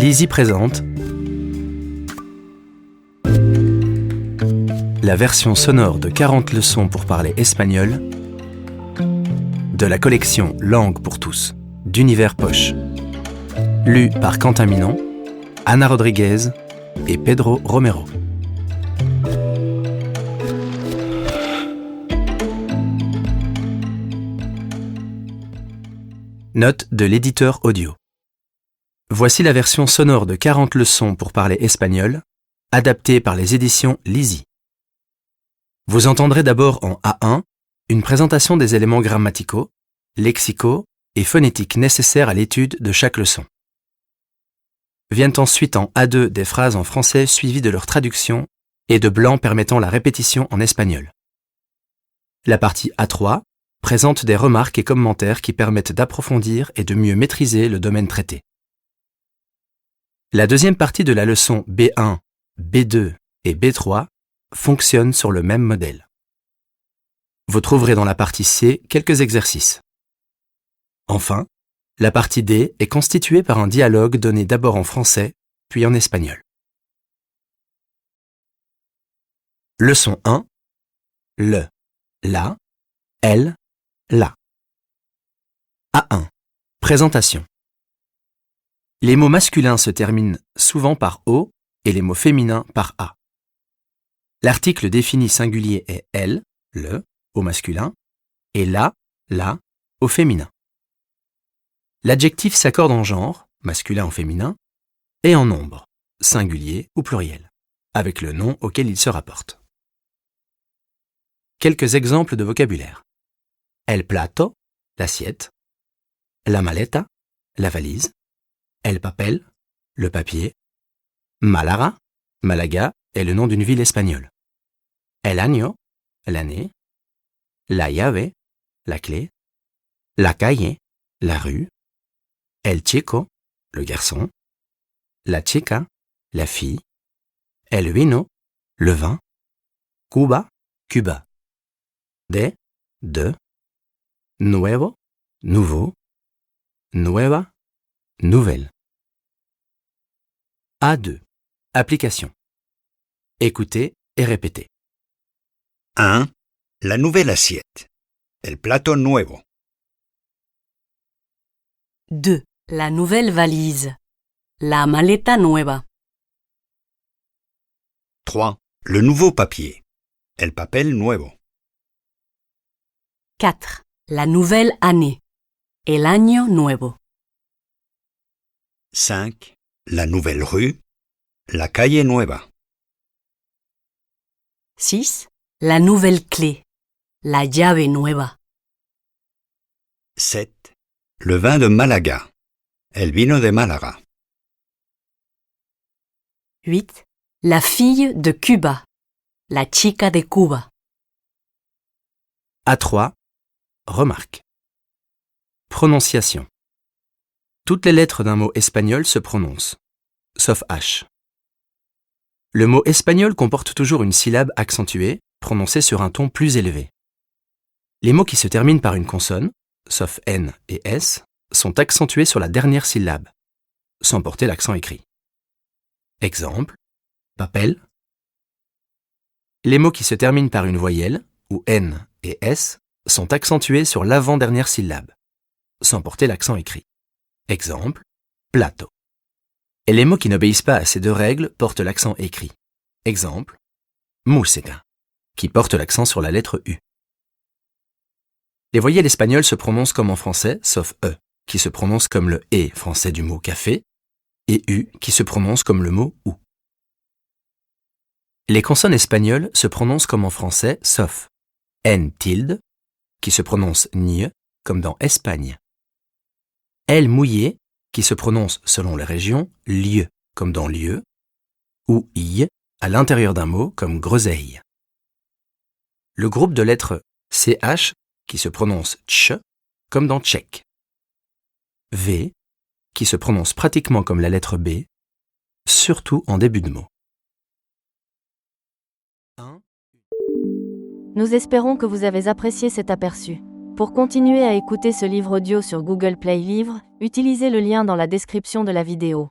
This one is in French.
Lizzie présente la version sonore de 40 leçons pour parler espagnol de la collection Langue pour tous d'Univers Poche, lu par Quentin Minon, Ana Rodriguez et Pedro Romero. Note de l'éditeur audio. Voici la version sonore de 40 leçons pour parler espagnol, adaptée par les éditions Lizzie. Vous entendrez d'abord en A1 une présentation des éléments grammaticaux, lexicaux et phonétiques nécessaires à l'étude de chaque leçon. Viennent ensuite en A2 des phrases en français suivies de leur traduction et de blancs permettant la répétition en espagnol. La partie A3 présente des remarques et commentaires qui permettent d'approfondir et de mieux maîtriser le domaine traité. La deuxième partie de la leçon B1, B2 et B3 fonctionne sur le même modèle. Vous trouverez dans la partie C quelques exercices. Enfin, la partie D est constituée par un dialogue donné d'abord en français, puis en espagnol. Leçon 1. Le, la, elle, la. A1. Présentation. Les mots masculins se terminent souvent par O et les mots féminins par A. L'article défini singulier est elle, le, au masculin, et la au féminin. L'adjectif s'accorde en genre, masculin ou féminin, et en nombre, singulier ou pluriel, avec le nom auquel il se rapporte. Quelques exemples de vocabulaire. El plato, l'assiette. La maleta, la valise. El papel, le papier. Málaga, Malaga est le nom d'une ville espagnole. El año, l'année. La llave, la clé. La calle, la rue. El chico, le garçon. La chica, la fille. El vino, le vin. Cuba, Cuba. De, nuevo, nouveau. Nueva, nouvelle. A2. Application. Écoutez et répétez. 1. La nouvelle assiette. El plato nuevo. 2. La nouvelle valise. La maleta nueva. 3. Le nouveau papier. El papel nuevo. 4. La nouvelle année. El año nuevo. 5. La nouvelle rue. La calle nueva. 6. La nouvelle clé. La llave nueva. 7. Le vin de Malaga. El vino de Málaga. 8. La fille de Cuba. La chica de Cuba. A3. Remarque. Prononciation. Toutes les lettres d'un mot espagnol se prononcent, sauf H. Le mot espagnol comporte toujours une syllabe accentuée, prononcée sur un ton plus élevé. Les mots qui se terminent par une consonne, sauf N et S, sont accentués sur la dernière syllabe, sans porter l'accent écrit. Exemple, papel. Les mots qui se terminent par une voyelle, ou N et S, sont accentués sur l'avant-dernière syllabe, sans porter l'accent écrit. Exemple, plato. Et les mots qui n'obéissent pas à ces deux règles portent l'accent écrit. Exemple, música, qui porte l'accent sur la lettre U. Les voyelles espagnoles se prononcent comme en français, sauf E, qui se prononce comme le E français du mot café, et U, qui se prononce comme le mot OU. Les consonnes espagnoles se prononcent comme en français, sauf N tilde, qui se prononce NIE, comme dans Espagne. L mouillé, qui se prononce selon les régions, lieu, comme dans lieu, ou I, à l'intérieur d'un mot, comme groseille. Le groupe de lettres CH, qui se prononce tch, comme dans tchèque. V, qui se prononce pratiquement comme la lettre B, surtout en début de mot. Nous espérons que vous avez apprécié cet aperçu. Pour continuer à écouter ce livre audio sur Google Play Livres, utilisez le lien dans la description de la vidéo.